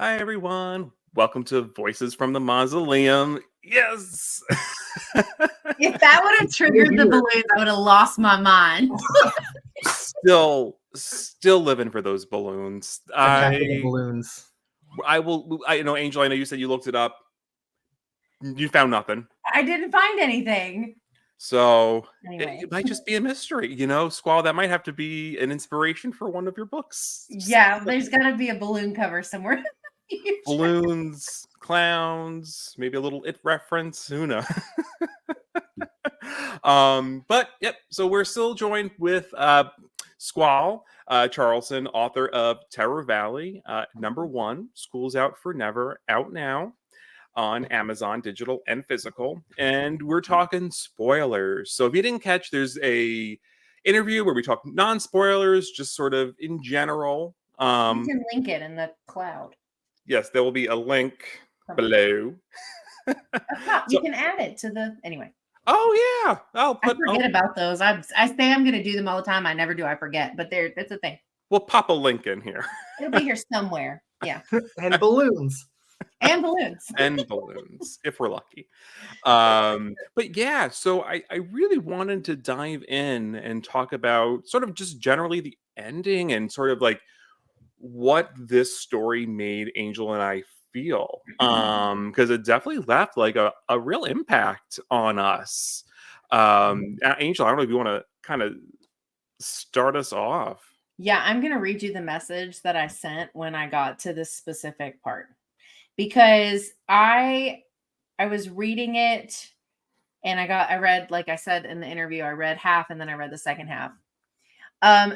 Hi, everyone. Welcome to Voices from the Mausoleum. Yes. If that would have triggered the balloons, I would have lost my mind. Still living for those balloons. Balloons. I will. Angel. I know you said you looked it up. You found nothing. I didn't find anything. So Anyway. it might just be a mystery, Squall. That might have to be an inspiration for one of your books. Yeah, there's got to be a balloon cover somewhere. Balloons, clowns, maybe a little It reference. Who knows? But yep. So we're still joined with Squall, Charlson, author of Terror Valley, #1. School's Out for Never, out now on Amazon, digital and physical. And we're talking spoilers. So if you didn't catch, there's a interview where we talk non-spoilers, just sort of in general. You can link it in the cloud. Yes, there will be a link below. You can add it to the anyway. Oh yeah, I forget about those. I say I'm going to do them all the time. I never do. I forget, but that's a thing. We'll pop a link in here. It'll be here somewhere. Yeah, and balloons. And balloons. And balloons, if we're lucky. But yeah, so I really wanted to dive in and talk about sort of just generally the ending and sort of like what this story made Angel and I feel. Because it definitely left like a real impact on us. Angel, I don't know if you want to kind of start us off. Yeah, I'm going to read you the message that I sent when I got to this specific part. Because I was reading it and I read, like I said in the interview, I read half and then I read the second half.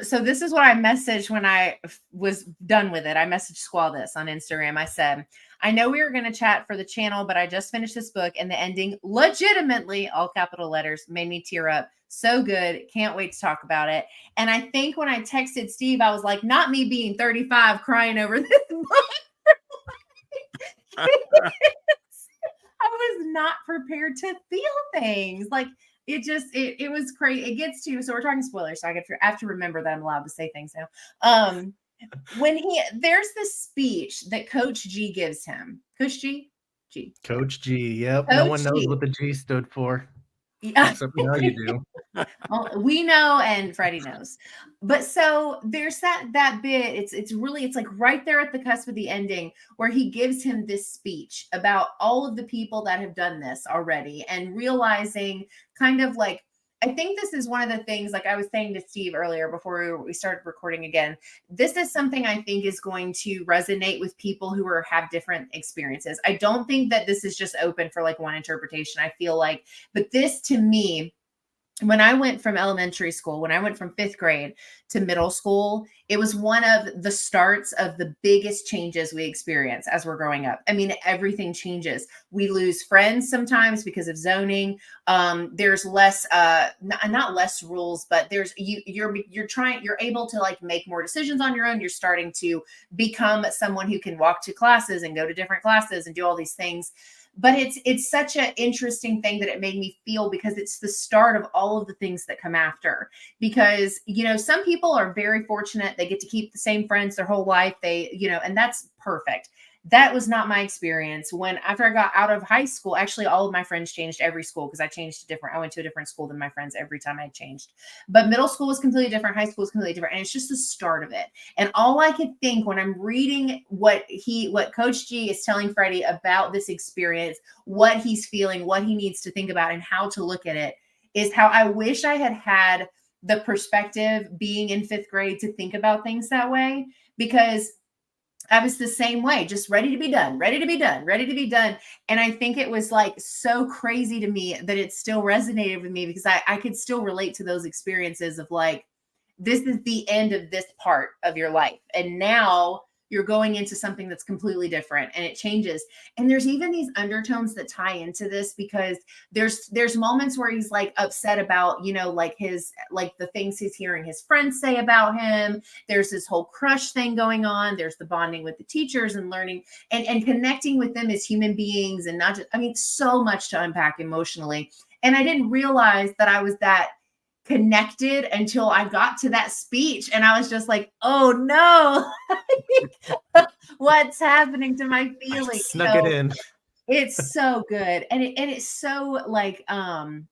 So this is what I messaged when I was done with it. I messaged Squall this on Instagram. I said, I know we were going to chat for the channel, but I just finished this book and the ending legitimately, all capital letters, made me tear up. So good. Can't wait to talk about it. And I think when I texted Steve, I was like, not me being 35 crying over this book. I was not prepared to feel things like it was crazy. It gets to, so we're talking spoilers, so I have to remember that I'm allowed to say things now. When there's this speech that Coach G gives him. Coach G? Coach G, yep. Coach no one knows G. what the G stood for. Yeah. Except now you do. Well, we know and Freddie knows. But so there's that bit. It's like right there at the cusp of the ending where he gives him this speech about all of the people that have done this already and realizing kind of like, I think this is one of the things, like I was saying to Steve earlier before we started recording again, this is something I think is going to resonate with people who have different experiences. I don't think that this is just open for like one interpretation. I feel like, but this to me, when I went from elementary school, when I went from 5th grade to middle school, it was one of the starts of the biggest changes we experience as we're growing up. I mean, everything changes. We lose friends sometimes because of zoning. There's less, not less rules, but there's you're able to like make more decisions on your own. You're starting to become someone who can walk to classes and go to different classes and do all these things. But it's such an interesting thing that it made me feel because it's the start of all of the things that come after. Because, some people are very fortunate. They get to keep the same friends their whole life. And that's perfect. That was not my experience. After I got out of high school, actually all of my friends changed every school because I went to a different school than my friends every time I changed. But middle school was completely different. High school was completely different. And it's just the start of it. And all I could think when I'm reading what Coach G is telling Freddie about this experience, what he's feeling, what he needs to think about and how to look at it is how I wish I had the perspective being in 5th grade to think about things that way, because I was the same way, just ready to be done. And I think it was like so crazy to me that it still resonated with me because I could still relate to those experiences of like, this is the end of this part of your life. And now you're going into something that's completely different and it changes. And there's even these undertones that tie into this because there's moments where he's like upset about, like the things he's hearing his friends say about him. There's this whole crush thing going on. There's the bonding with the teachers and learning and connecting with them as human beings and not just, so much to unpack emotionally. And I didn't realize that I was that connected until I got to that speech and I was just like, oh no, what's happening to my I feelings? snuck it in. It's so good, and it's so like kind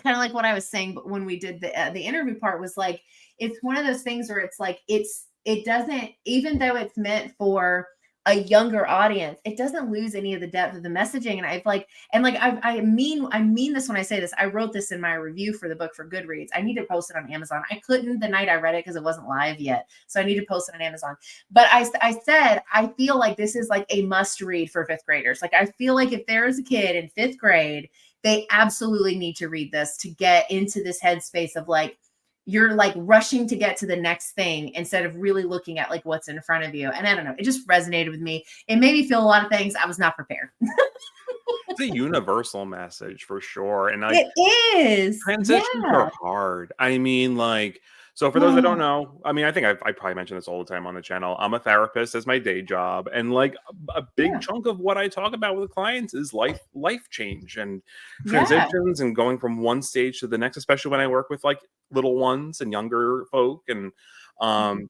of like what I was saying, but when we did the interview part was like, it's one of those things where it's like, it doesn't, even though it's meant for a younger audience, it doesn't lose any of the depth of the messaging. And I've like, and like, I mean this when I say this. I wrote this in my review for the book for Goodreads. I need to post it on Amazon. I couldn't the night I read it because it wasn't live yet. So I need to post it on Amazon. But I said, I feel like this is like a must read for fifth graders. Like, I feel like if there is a kid in fifth grade, they absolutely need to read this to get into this headspace of like, you're like rushing to get to the next thing instead of really looking at like what's in front of you. And I don't know, it just resonated with me. It made me feel a lot of things I was not prepared. It's a universal message for sure. And like, it is. transitions Yeah. are hard. I mean, like, so for those that don't know, I mean, I think I probably mention this all the time on the channel. I'm a therapist as my day job, and like a big chunk of what I talk about with clients is life change and transitions and going from one stage to the next, especially when I work with like little ones and younger folk. And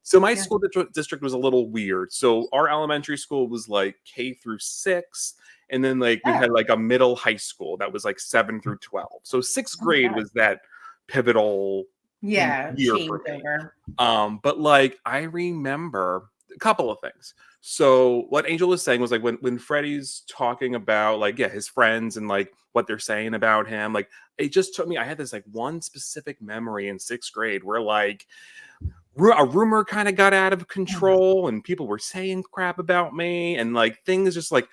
so my school district was a little weird. So our elementary school was like K through 6. And then like we had like a middle high school that was like 7 through 12. So sixth grade was that pivotal year for me. But like I remember a couple of things. So what Angel was saying was like when Freddie's talking about like his friends and like what they're saying about him, like it just took me. I had this like one specific memory in sixth grade where like a rumor kind of got out of control and people were saying crap about me and like things just like.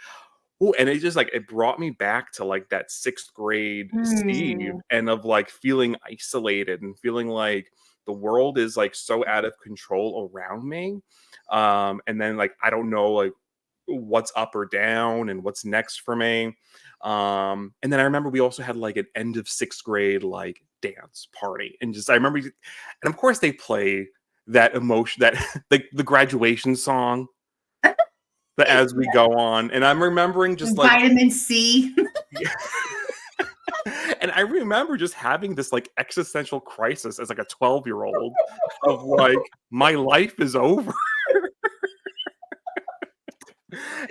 Ooh, and it just like it brought me back to like that sixth grade Steve and of like feeling isolated and feeling like the world is like so out of control around me. And then like I don't know like what's up or down and what's next for me. And then I remember we also had like an end of sixth grade like dance party. And just I remember and of course they play that emotion that the graduation song. As we go on, and I'm remembering just like vitamin C. And I remember just having this like existential crisis as like a 12-year-old of like my life is over.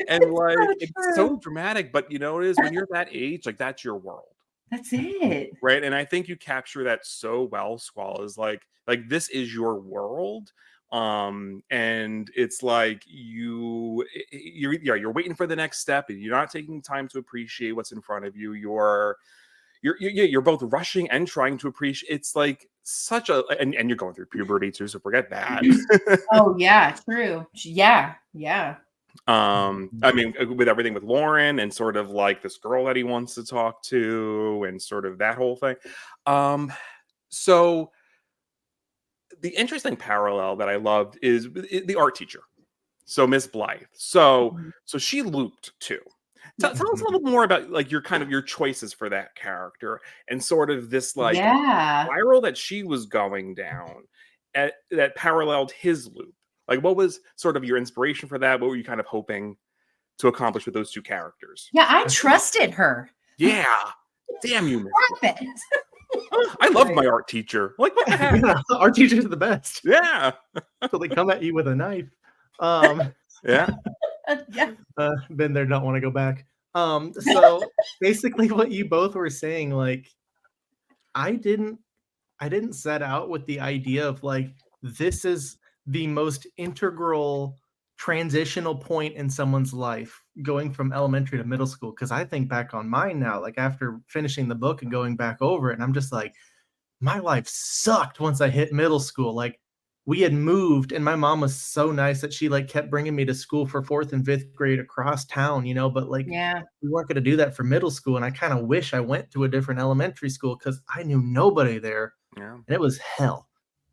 And like it's so dramatic, but you know it is when you're that age, like that's your world. That's it. Right. And I think you capture that so well, Squall, is like this is your world. And it's like you're waiting for the next step and you're not taking time to appreciate what's in front of you. You're both rushing and trying to appreciate. It's like such a and you're going through puberty too, so forget that. Oh yeah, true. Yeah. I mean, with everything with Lauren and sort of like this girl that he wants to talk to and sort of that whole thing. So the interesting parallel that I loved is the art teacher. So Miss Blythe. So she looped too. Tell us a little more about like your choices for that character and sort of this like spiral that she was going down that paralleled his loop. Like what was sort of your inspiration for that? What were you kind of hoping to accomplish with those two characters? Yeah, I trusted her. Yeah. Damn you, Miss. I love my art teacher. Like what the heck? Yeah, art teachers are the best. Yeah. So they come at you with a knife. Yeah. Been there, don't want to go back. So basically what you both were saying, like I didn't set out with the idea of like this is the most integral transitional point in someone's life going from elementary to middle school, because I think back on mine now, like after finishing the book and going back over it, and I'm just like, my life sucked once I hit middle school. Like we had moved and my mom was so nice that she like kept bringing me to school for 4th and 5th grade across town, you know, but like we weren't going to do that for middle school. And I kind of wish I went to a different elementary school because I knew nobody there and it was hell.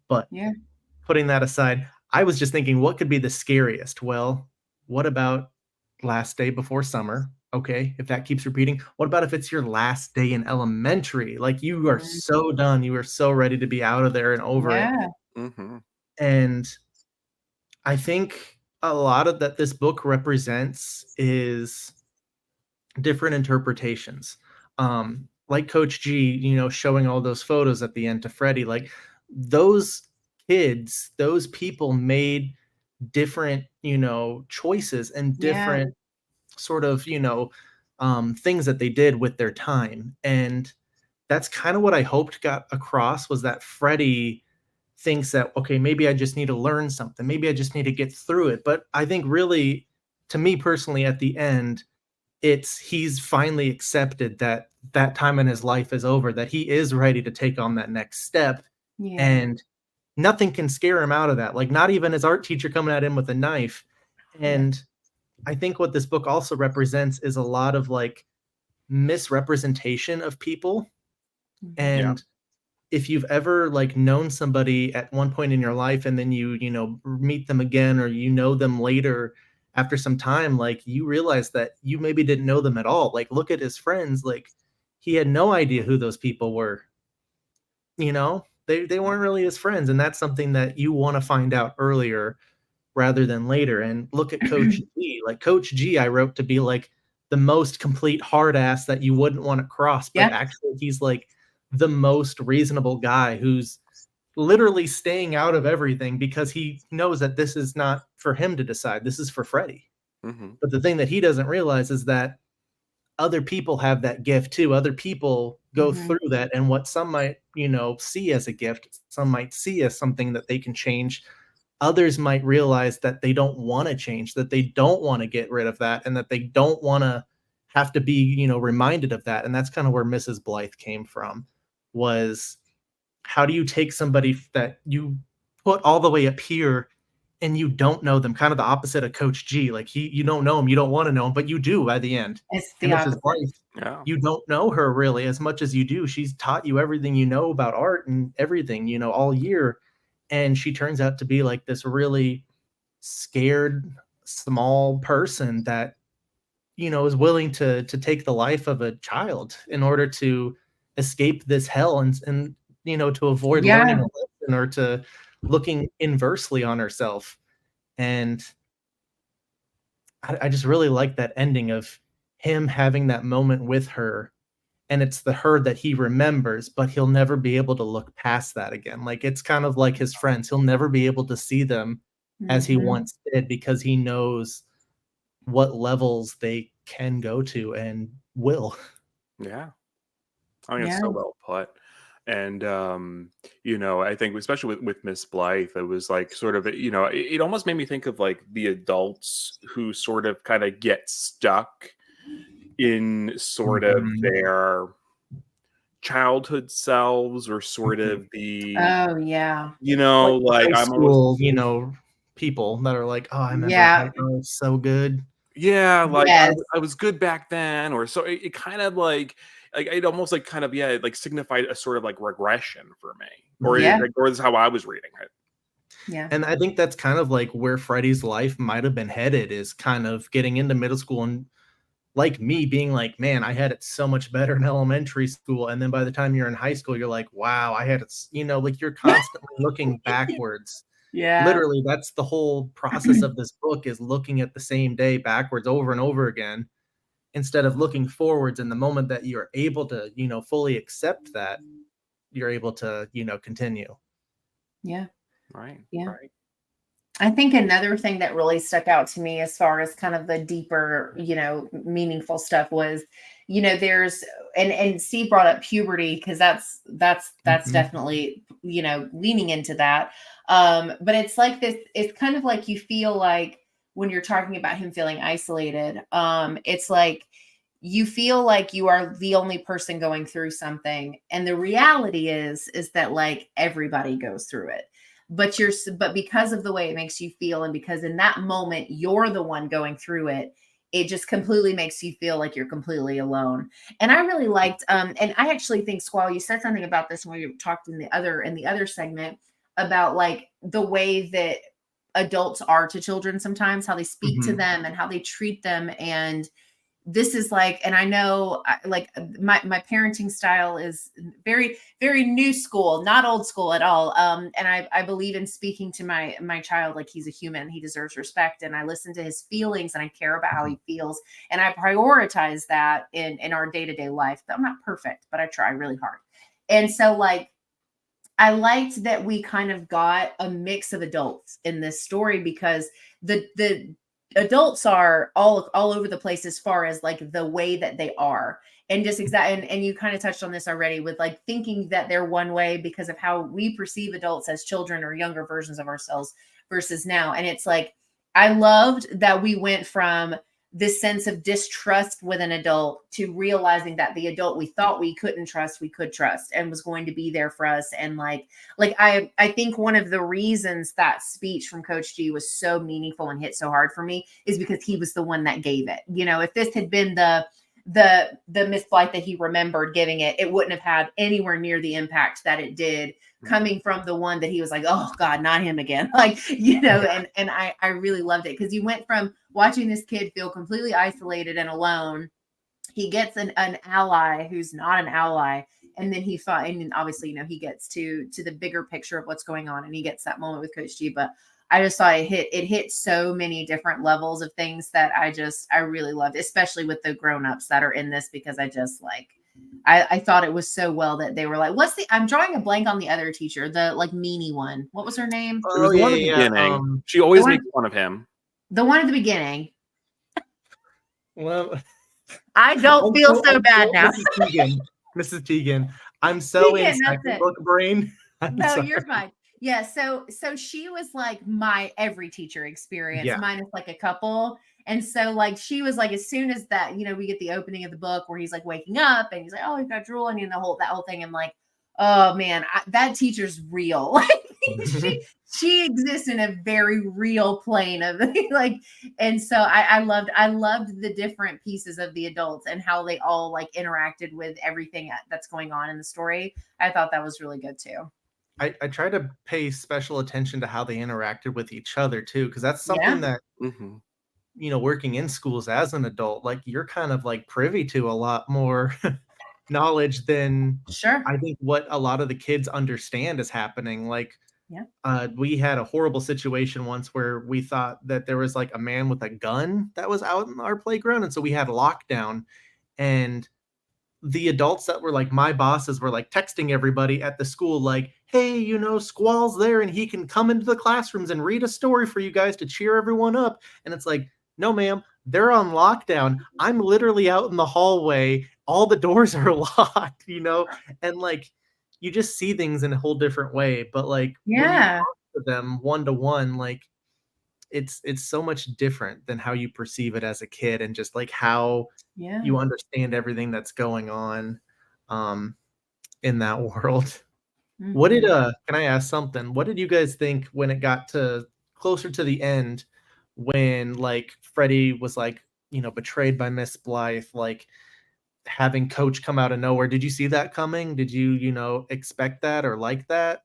But putting that aside, I was just thinking, what could be the scariest? Well, what about last day before summer? Okay, if that keeps repeating, what about if it's your last day in elementary? Like you are so done, you are so ready to be out of there and over it. And I think a lot of that this book represents is different interpretations. Like Coach G, you know, showing all those photos at the end to Freddie, like those kids, those people made different, choices and Yeah. different sort of, things that they did with their time. And that's kind of what I hoped got across, was that Freddie thinks that, okay, maybe I just need to learn something. Maybe I just need to get through it. But I think really, to me personally, at the end, it's he's finally accepted that that time in his life is over, that he is ready to take on that next step. Yeah. And nothing can scare him out of that. Like, not even his art teacher coming at him with a knife. Yeah. And I think what this book also represents is a lot of like misrepresentation of people. Mhm. Yeah. And if you've ever like known somebody at one point in your life and then you meet them again, or them later after some time, like you realize that you maybe didn't know them at all. Like, look at his friends, like he had no idea who those people were. They weren't really his friends, and that's something that you want to find out earlier rather than later. And look at Coach G. Like Coach G, I wrote to be like the most complete hard ass that you wouldn't want to cross, but Yeah. actually he's like the most reasonable guy who's literally staying out of everything because he knows that this is not for him to decide. This is for Freddie. Hmm. But the thing that he doesn't realize is that other people have that gift too. Other people go Mhm. through that, and what some might, see as a gift, some might see as something that they can change. Others might realize that they don't want to change, that they don't want to get rid of that, and that they don't want to have to be, reminded of that. And that's kind of where Mrs. Blythe came from, was how do you take somebody that you put all the way up here and you don't know them, kind of the opposite of Coach G. Like you don't know him, you don't want to know him, but you do by the end. It's And the Mrs. opposite. Blythe, Yeah. you don't know her really as much as you do. She's taught you everything you know about art and everything, all year. And she turns out to be like this really scared, small person that, is willing to take the life of a child in order to escape this hell, and to avoid learning Yeah. a lesson, or to looking inversely on herself. And I just really like that ending of him having that moment with her, and it's the her that he remembers, but he'll never be able to look past that again. Like, it's kind of like his friends. He'll never be able to see them as he Mhm. once did, because he knows what levels they can go to and will. Yeah. I mean, it's Yeah. so well put. And I think especially with Miss Blythe, it was like sort of, it almost made me think of like the adults who sort of kind of get stuck in sort of Mhm, their childhood selves, or sort mhm. of the, Oh, yeah. Like the like high I'm almost, school, people that are like, "Oh, I remember Yeah. high oh, it's so good." yeah, like Yes. I was good back then, or so it kind of like it almost like kind of, yeah, it like signified a sort of like regression for me, Mhm. or this is how I was reading it. Yeah. And I think that's kind of like where Freddie's life might have been headed, is kind of getting into middle school and, like me, being like, "Man, I had it so much better in elementary school," and then by the time you're in high school, you're like, "Wow, I had it s," like, you're constantly looking backwards. Yeah. Literally, that's the whole process of this book, is looking at the same day backwards over and over again, instead of looking forwards. And the moment that you're able to, fully accept that, you're able to, continue. Yeah. Right, Yeah. right. I think another thing that really stuck out to me as far as kind of the deeper, meaningful stuff was, there's and Steve brought up puberty, because that's Mhm, definitely, leaning into that. But it's like this, it's kind of like you feel like when you're talking about him feeling isolated, it's like you feel like you are the only person going through something. And the reality is that like everybody goes through it, but because of the way it makes you feel, and because in that moment you're the one going through it, it just completely makes you feel like you're completely alone. And I really liked, and I actually think, Squall, you said something about this when we talked in the other segment, about like the way that adults are to children sometimes, how they speak to mhm, them and how they treat them. And this is like, and I know like my parenting style is very, very new school, not old school at all. And I believe in speaking to my child like he's a human, he deserves respect, and I listen to his feelings, and I care about how mhm, he feels, and I prioritize that in our day-to-day life. I'm not perfect, but I try really hard. And so like I liked that we kind of got a mix of adults in this story, because the adults are all over the place as far as like the way that they are. And just and you kind of touched on this already with like thinking that they're one way because of how we perceive adults as children or younger versions of ourselves versus now. And it's like, I loved that we went from this sense of distrust with an adult to realizing that the adult we thought we couldn't trust, we could trust and was going to be there for us. And like I think one of the reasons that speech from Coach G was so meaningful and hit so hard for me is because he was the one that gave it. You know, if this had been the Miss Blythe that he remembered giving it, it wouldn't have had anywhere near the impact that it did, coming from the one that he was like, oh God, not him again. Like, you know, and I really loved it, because you went from watching this kid feel completely isolated and alone. He gets an ally who's not an ally. And then and obviously, you know, he gets to the bigger picture of what's going on, and he gets that moment with Coach G. But I just thought it hit so many different levels of things that I really loved, especially with the grown-ups that are in this, because I just like, I thought it was so well that they were like, I'm drawing a blank on the other teacher, the like meanie one. What was her name? It was the one at the beginning. She always makes fun of him. The one at the beginning. Well, I don't feel so bad now. Mrs. Teagan, I'm so Teagan, in second book brain. No, you're fine. Yeah, so she was like my every teacher experience, minus like a couple. And so like she was like, as soon as that, you know, we get the opening of the book where he's like waking up and he's like, oh, you've got drool on you, and that whole thing. I'm like, oh man, that teacher's real. Like she exists in a very real plane of like, and so I loved the different pieces of the adults and how they all like interacted with everything that's going on in the story. I thought that was really good too. I try to pay special attention to how they interacted with each other too, because that's something that you know, working in schools as an adult, like you're kind of like privy to a lot more knowledge than I think what a lot of the kids understand is happening. Like, we had a horrible situation once where we thought that there was like a man with a gun that was out in our playground, and so we had a lockdown, and the adults that were like my bosses were like texting everybody at the school like, hey, you know, Squall's there and he can come into the classrooms and read a story for you guys to cheer everyone up. And it's like, no, ma'am, they're on lockdown. I'm literally out in the hallway. All the doors are locked, you know, and like you just see things in a whole different way. But like when you talk to them one-to-one, like it's so much different than how you perceive it as a kid, and just like how you understand everything that's going on in that world. What did can I ask something? What did you guys think when it got to closer to the end, when like Freddie was like, you know, betrayed by Miss Blythe, like having Coach come out of nowhere? Did you see that coming? Did you know, expect that or like that?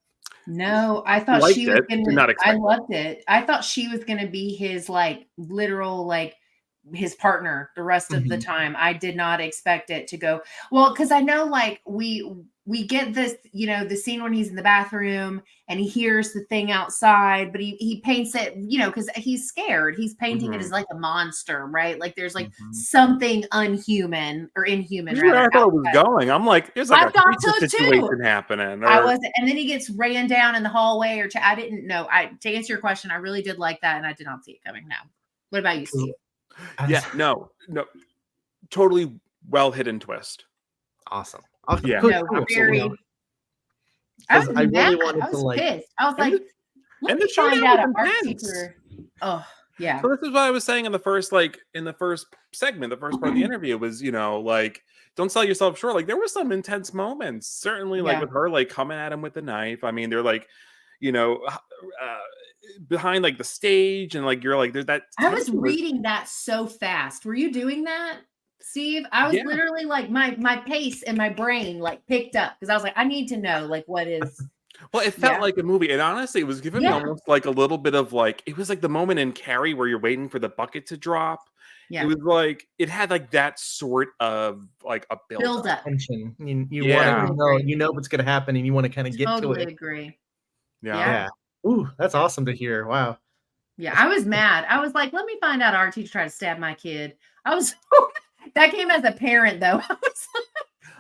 No, I thought she was gonna. I loved it. I thought she was gonna be his like literal like his partner the rest of the time. I did not expect it to go well, because I know like we get this, you know, the scene when he's in the bathroom and he hears the thing outside, but he paints it, you know, because he's scared. He's painting it as like a monster, right? Like there's like something unhuman or inhuman. Rather, I thought it was going. I'm like, there's like a situation happening. I wasn't, and then he gets ran down in the hallway, or I didn't know. To answer your question, I really did like that, and I did not see it coming. Now, what about you, Steve? Yeah, no, totally well hidden twist. Awesome. Yeah, no, very. I was mad. Really wanted I was to like, pissed. I was like, let me find out an art teacher. Oh yeah. So this is what I was saying in the first segment, the first part of the interview was, you know, like, don't sell yourself short. Like there were some intense moments, certainly, like with her like coming at him with the knife. I mean, they're like, you know, behind like the stage, and like you're like, there's that. I was reading that so fast. Were you doing that, Steve? I was literally like my pace and my brain like picked up, because I was like, I need to know like what is. Well, it felt like a movie, and honestly, it was giving me almost like a little bit of like, it was like the moment in Carrie where you're waiting for the bucket to drop. Yeah. It was like, it had like that sort of like a build up. Tension. You want to know, you know what's going to happen, and you want to kind of get to it. Totally agree. Yeah. Ooh, that's awesome to hear. Wow. Yeah, I was mad. I was like, let me find out our teacher tried to stab my kid. I was that came as a parent though. I was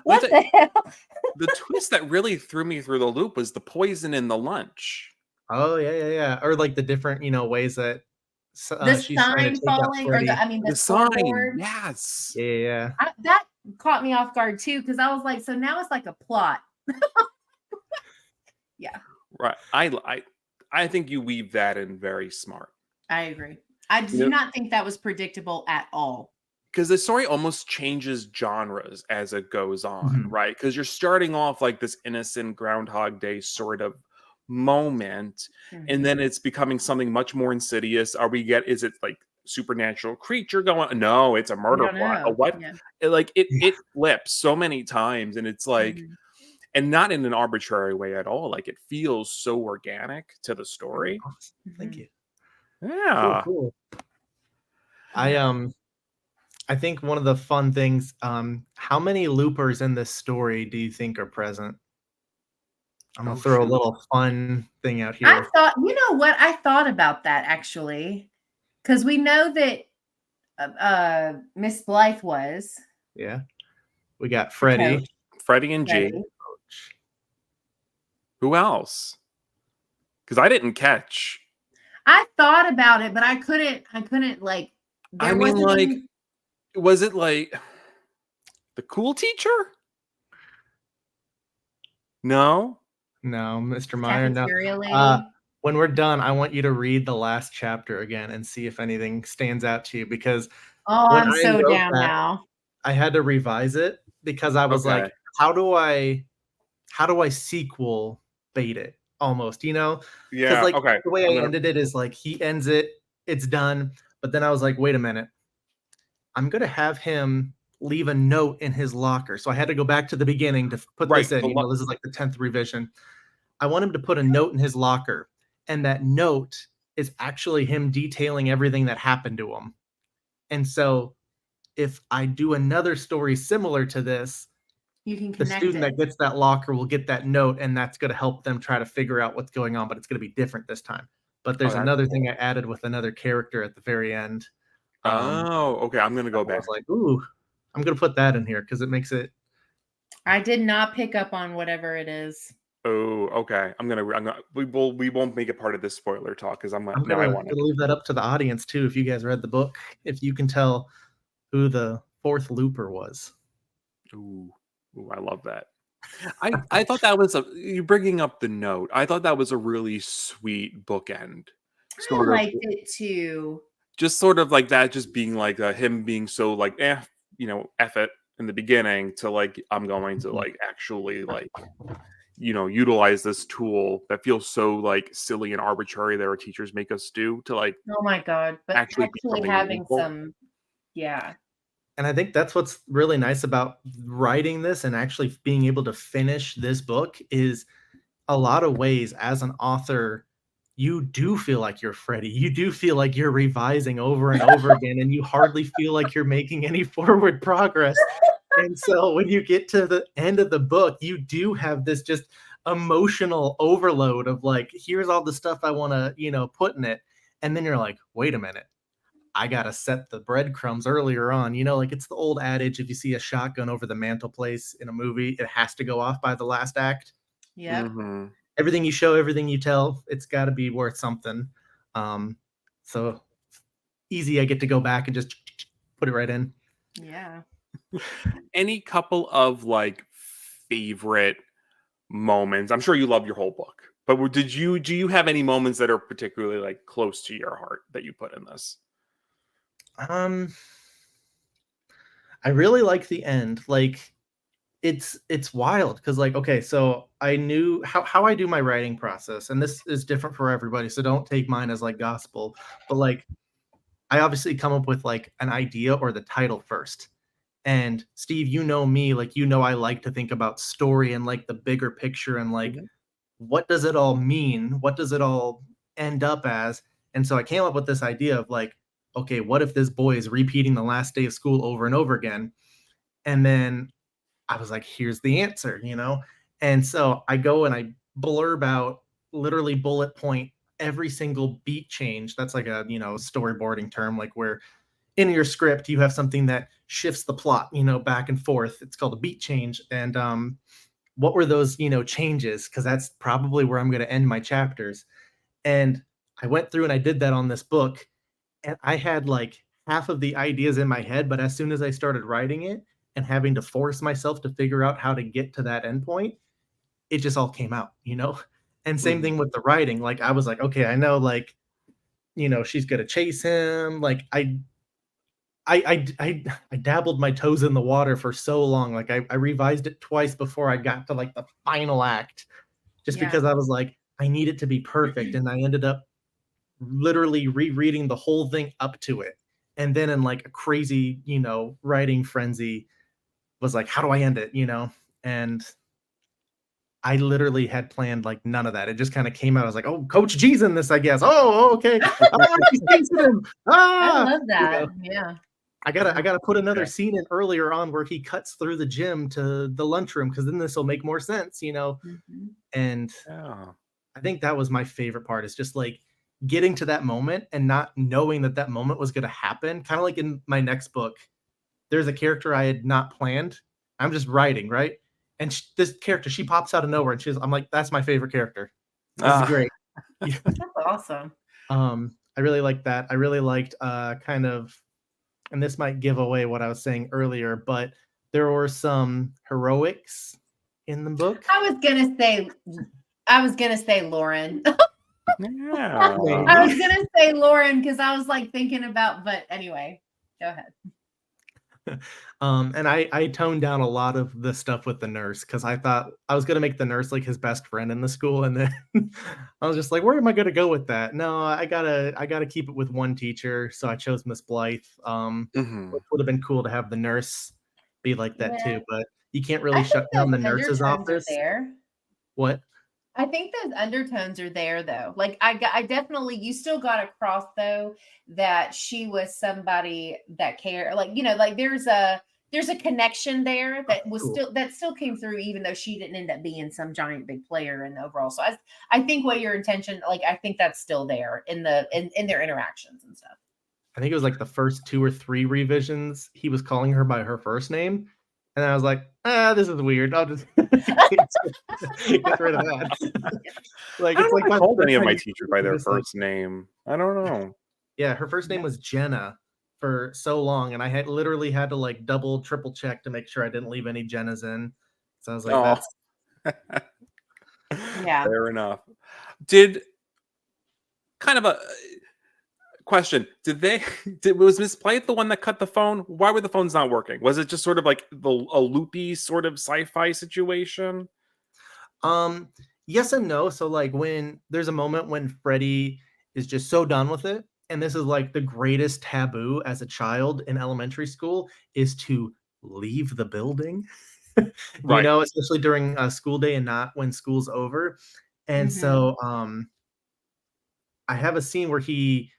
What the hell? The twist that really threw me through the loop was the poison in the lunch. Oh yeah. Or like the different, ways that The she's trying to sign take out falling, or Freddy. the The sign, scoreboard. yes. Yeah. That caught me off guard too, because I was like, so now it's like a plot. Yeah. Right. I think you weave that in very smart. I agree. I do not think that was predictable at all. Because the story almost changes genres as it goes on, Mhm. right? Because you're starting off like this innocent Groundhog Day sort of moment, and then it's becoming something much more insidious. Is it like supernatural creature going? No, it's a We murder don't plot. A know. what? Yeah. It flips so many times, and it's like, and not in an arbitrary way at all. Like it feels so organic to the story. Awesome. Thank you. Yeah. Cool. I think one of the fun things, how many loopers in this story do you think are present? I'm gonna throw a Shoot. little fun thing out I here. thought, you know what? I thought about that actually, because we know that Miss Blythe was Yeah. We got the Freddy. coach. Freddie and G. Freddy. Who else? Because I didn't catch. I thought about it, but I couldn't like. I mean, like, was it like the cool teacher? No. No, Mr. Meyer. No. cafeteria lady. When we're done, I want you to read the last chapter again and see if anything stands out to you, because Oh, when I'm I so wrote down that, now. I had to revise it because I was like, Okay. how do I sequel bait it almost, Because Yeah. like Okay. the way I ended it is like he ends it, it's done. But then I was like, wait a minute, I'm gonna have him leave a note in his locker. So I had to go back to the beginning to put this in. This is like the 10th revision. I want him to put a note in his locker, and that note is actually him detailing everything that happened to him. And so if I do another story similar to this, You can the connect student it. that gets that locker will get that note, and that's going to help them try to figure out what's going on, but it's going to be different this time. But there's another thing I added with another character at the very end. Okay. I'm gonna go I back. was like, ooh, I'm going to put that in here because it makes it. I did not pick up on whatever it is. Oh, okay. We won't make it part of this spoiler talk because I'm gonna leave that up to the audience too. If you guys read the book, if you can tell who the fourth looper was. Ooh, I love that. I thought that was you bringing up the note. I thought that was a really sweet bookend. I liked it too. Just sort of like that, just being like him being so like, F it in the beginning to like, I'm going to like actually like, utilize this tool that feels so like silly and arbitrary that our teachers make us do to like, oh my God, but actually having some, yeah. And I think that's what's really nice about writing this and actually being able to finish this book is a lot of ways as an author, you do feel like you're Freddy. You do feel like you're revising over and over again, and you hardly feel like you're making any forward progress. And so when you get to the end of the book, you do have this just emotional overload of like, here's all the stuff I want to, put in it. And then you're like, wait a minute, I got to set the breadcrumbs earlier on. Like it's the old adage, if you see a shotgun over the mantelpiece in a movie, it has to go off by the last act. Yeah. Mm-hmm. Everything you show, everything you tell, it's got to be worth something. So easy, I get to go back and just put it right in. Yeah. Any couple of like favorite moments? I'm sure you love your whole book, but do you have any moments that are particularly like close to your heart that you put in this? I really like the end. Like it's wild because like, okay, so I knew how I do my writing process, and this is different for everybody, so don't take mine as like gospel, but like I obviously come up with like an idea or the title first. And Steve, me, like, I like to think about story and like the bigger picture and like, what does it all mean? What does it all end up as? And so I came up with this idea of like, okay, what if this boy is repeating the last day of school over and over again? And then I was like, here's the answer, And so I go and I blurb out, literally bullet point every single beat change. That's like a, storyboarding term, like where in your script, you have something that shifts the plot, back and forth. It's called a beat change. And what were those, changes? Because that's probably where I'm going to end my chapters. And I went through and I did that on this book, and I had like half of the ideas in my head, but as soon as I started writing it and having to force myself to figure out how to get to that endpoint, it just all came out. And same Mhm. thing with the writing. Like I was like, okay, I know, like, she's gonna chase him. Like I dabbled my toes in the water for so long. Like I revised it twice before I got to like the final act, just Yeah. because I was like, I need it to be perfect. And I ended up literally rereading the whole thing up to it. And then in like a crazy, writing frenzy, was like, how do I end it? And I literally had planned like none of that. It just kind of came out. I was like, oh, Coach G's in this, I guess. Oh, okay. She's chasing him. I Ah, love you that. know. Yeah. I gotta put another Yeah. scene in earlier on where he cuts through the gym to the lunchroom, because then this will make more sense. Mhm. And Yeah. I think that was my favorite part, is just like getting to that moment and not knowing that that moment was going to happen. Kind of like in my next book, there's a character I had not planned. I'm just writing, right? And this character, she pops out of nowhere, and I'm like, that's my favorite character. This is Ah, great. That's awesome. I really liked that. I really liked kind of, and this might give away what I was saying earlier, but there were some heroics in the book. I was gonna say Lauren. yeah. I was Maybe. gonna say Lauren because I was like thinking about, but anyway, go ahead. And I toned down a lot of the stuff with the nurse, because I thought I was gonna make the nurse like his best friend in the school, and then I was just like, where am I gonna go with that? No, I gotta keep it with one teacher, so I chose Miss Blythe. Mhm. Which would have been cool to have the nurse be like that Yeah, too, but you can't I really think shut down those the nurse's undertones are office. there. What? I think those undertones are there though. Like I definitely, you still got across though that she was somebody that cared. Like like there's a connection there that was Cool. still came through, even though she didn't end up being some giant big player in the overall. So I think what your intention, like I think that's still there in their interactions and stuff. I think it was like the first 2 or 3 revisions, he was calling her by her first name, and I was like, this is weird. I'll just get rid of that. Like, I don't it's know like, if I called that's any of how my you teachers by their just like, first name. I don't know. yeah, her first name was Jenna for so long, and I had literally had to like double, triple check to make sure I didn't leave any Jennas in. So I was like, Oh, that's Yeah. fair enough. Did kind of a question. Did they was Miss Blythe the one that cut the phone? Why were the phones not working? Was it just sort of like a loopy sort of sci-fi situation? Um, yes and no. So like when there's a moment when Freddie is just so done with it, and this is like the greatest taboo as a child in elementary school, is to leave the building. Right. Especially during a school day and not when school's over. And Hmm. so I have a scene where he,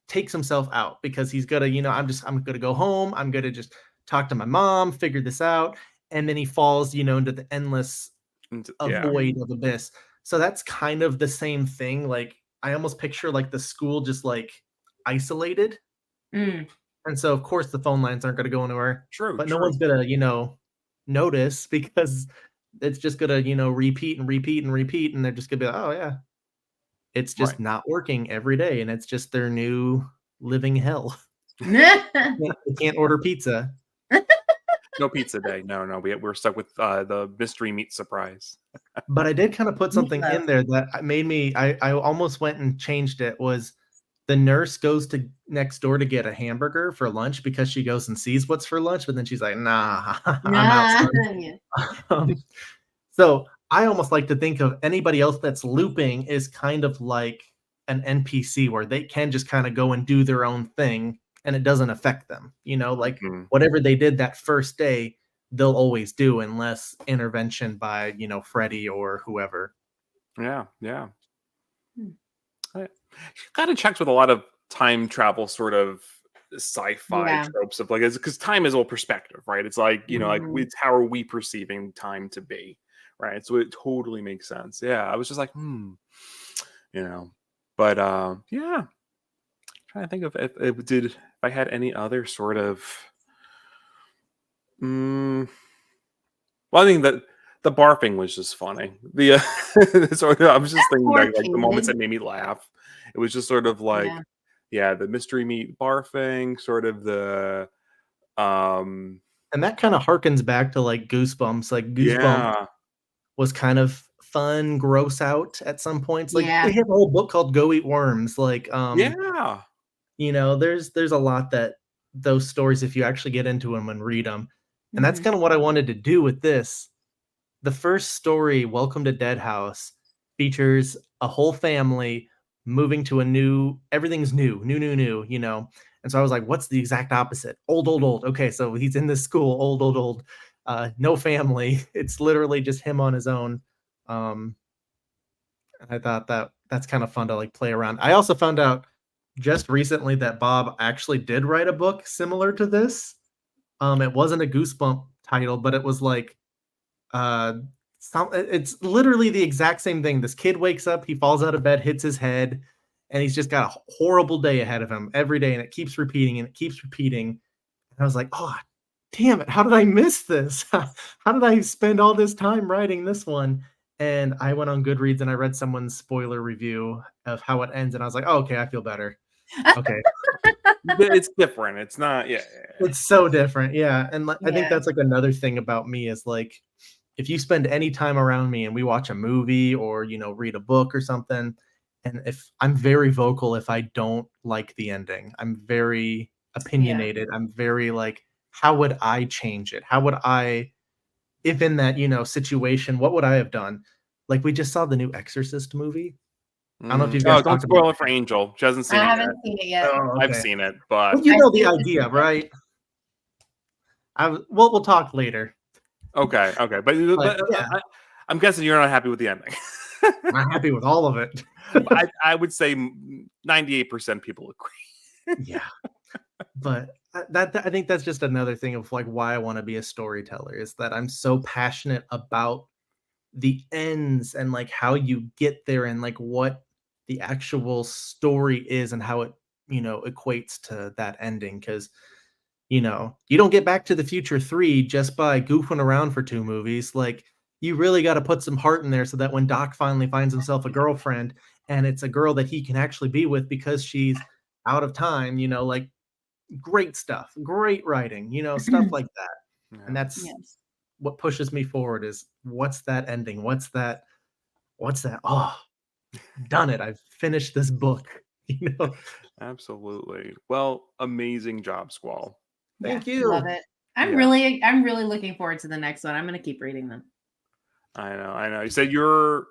takes himself out because he's gonna, I'm gonna go home. I'm gonna just talk to my mom, figure this out. And then he falls, into the endless a Yeah. void of abyss. So that's kind of the same thing. Like I almost picture like the school just like isolated. Mm. And so of course the phone lines aren't going to go anywhere, True, but no one's true. going to, notice, because it's just going to, repeat and repeat and repeat. And they're just going to be like, oh yeah, it's Right. just not working every day. And it's just their new living hell. They can't order pizza. No pizza day. No, no. We're stuck with the mystery meat surprise. But I did kind of put something Meatloaf. in there that made me, I almost went and changed it. Was the nurse goes to next door to get a hamburger for lunch because she goes and sees what's for lunch, but then she's like, nah, I'm out, Nah. son. Um, so I almost like to think of anybody else that's looping is kind of like an NPC, where they can just kind of go and do their own thing and it doesn't affect them. Like Mhm. whatever they did that first day, they'll always do, unless intervention by, Freddie or whoever. Yeah, yeah. Hmm. Kind of checks with a lot of time travel sort of sci-fi Yeah. tropes of like, because time is all perspective, right? It's like, like Mhm. it's how are we perceiving time to be, right? So it totally makes sense. Yeah, I was just like, you know, but yeah, trying trying to think of if I had any other sort of. Well, I think that the barfing was just funny. Sort of, I was just thinking Poor back like the moments kid. that made me laugh. It was just sort of like, Yeah. yeah, the mystery meat barfing, sort of the um And that kind of harkens back to like Goosebumps. Like Goosebumps yeah. was kind of fun, gross out at some points. Like they Yeah. have a whole book called Go Eat Worms. Like Yeah. there's a lot that those stories, if you actually get into them and read them. And that's Mhm. kind of what I wanted to do with this. The first story, Welcome to Dead House, features a whole family moving to a new, everything's new. And so I was like, what's the exact opposite? Old, old, old. Okay, so he's in this school, old, old, old. No family. It's literally just him on his own. Um, and I thought that's kind of fun to like play around. I also found out just recently that Bob actually did write a book similar to this. It wasn't a Goosebump title, but it was like uh, it's literally the exact same thing. This kid wakes up, he falls out of bed, hits his head, and he's just got a horrible day ahead of him every day, and it keeps repeating and it keeps repeating. And I was like, oh, damn it, how did I miss this? How did I spend all this time writing this one? And I went on Goodreads and I read someone's spoiler review of how it ends, and I was like, oh, okay, I feel better. Okay. It's different. It's not, yeah. It's so different. Yeah. And I think Yeah. that's like another thing about me is like, if you spend any time around me and we watch a movie or, read a book or something, and if I'm very vocal, if I don't like the ending, I'm very Yeah. opinionated. I'm very like, how would I change it? How would I, if in that, situation, what would I have done? Like we just saw the new Exorcist movie. I don't know if you Oh, guys don't talked about spoil it for Angel. She hasn't I seen it yet. haven't seen it yet. Oh, I've okay. seen it, but Well, you I know see the it this idea, weekend. right? We'll talk later. okay. But Yeah. I'm guessing you're not happy with the ending. I'm happy with all of it. I would say 98% people agree. Yeah. But I think that's just another thing of like why I want to be a storyteller is that I'm so passionate about the ends and like how you get there and like what the actual story is and how it, equates to that ending. Cause, you don't get Back to the Future 3 just by goofing around for 2 movies. Like you really got to put some heart in there so that when Doc finally finds himself a girlfriend and it's a girl that he can actually be with because she's out of time, like great stuff, great writing, stuff like that. And Yeah. that's Yes. what pushes me forward is what's that ending? What's that? Oh, done it. I've finished this book. Absolutely. Well, amazing job, Squall. Yeah. Thank you. Love it. I'm Yeah. really looking forward to the next one. I'm gonna keep reading them. I know. You said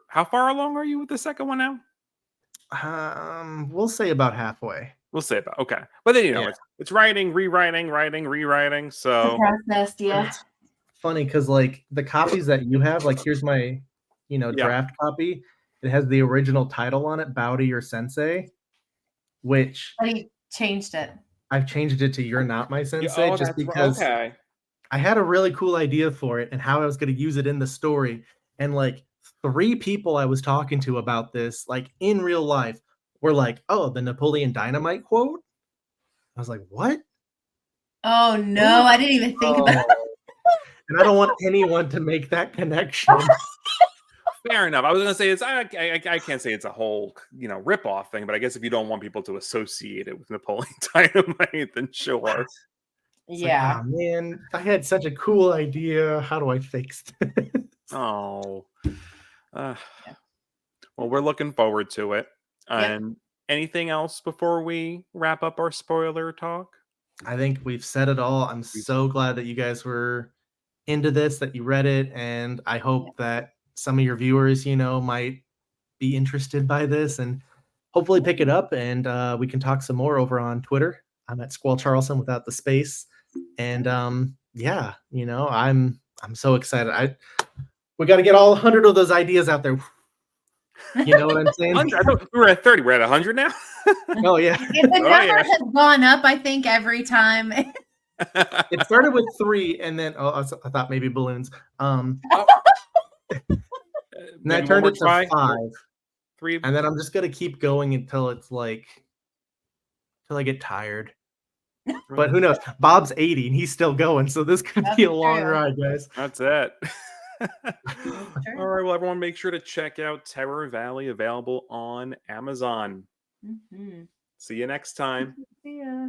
how far along are you with the second one now? We'll say about halfway. We'll say about, okay. But then, Yeah. it's writing, rewriting, writing, rewriting. The So, process, yeah. It's funny because like the copies that you have, like here's my, yeah. draft copy. It has the original title on it, Bow to Your Sensei, which But he changed it. I've changed it to You're Not My Sensei Oh, just that's because okay. I had a really cool idea for it and how I was going to use it in the story. And like 3 people I was talking to about this, like in real life, were like, oh, the Napoleon Dynamite quote. I was like, what? Oh no, I didn't even think about it. And I don't want anyone to make that connection. Fair enough. I was gonna say I can't say it's a whole rip off thing, but I guess if you don't want people to associate it with Napoleon Dynamite, then sure. It's Yeah. like, oh man, I had such a cool idea. How do I fix this? Oh, well, we're looking forward to it. Yep. And anything else before we wrap up our spoiler talk? I think we've said it all. I'm so glad that you guys were into this, that you read it, and I hope that some of your viewers, might be interested by this and hopefully pick it up and we can talk some more over on Twitter. I'm at Squall Charlson without the space. And yeah, I'm so excited. We got to get all 100 of those ideas out there. You know what I'm saying? 100? I thought we were at 30. We're at 100 now? Oh yeah. The number has gone up, I think, every time. It started with 3 and then I thought maybe balloons. And I turned it to 5. 3. And then I'm just gonna keep going until it's like till I get tired. But Right. who knows? Bob's 80 and he's still going, so this could That's be a long true. ride, guys. That's it. True. All right. Well, everyone, make sure to check out Terror Valley, available on Amazon. Mhm. See you next time. See ya.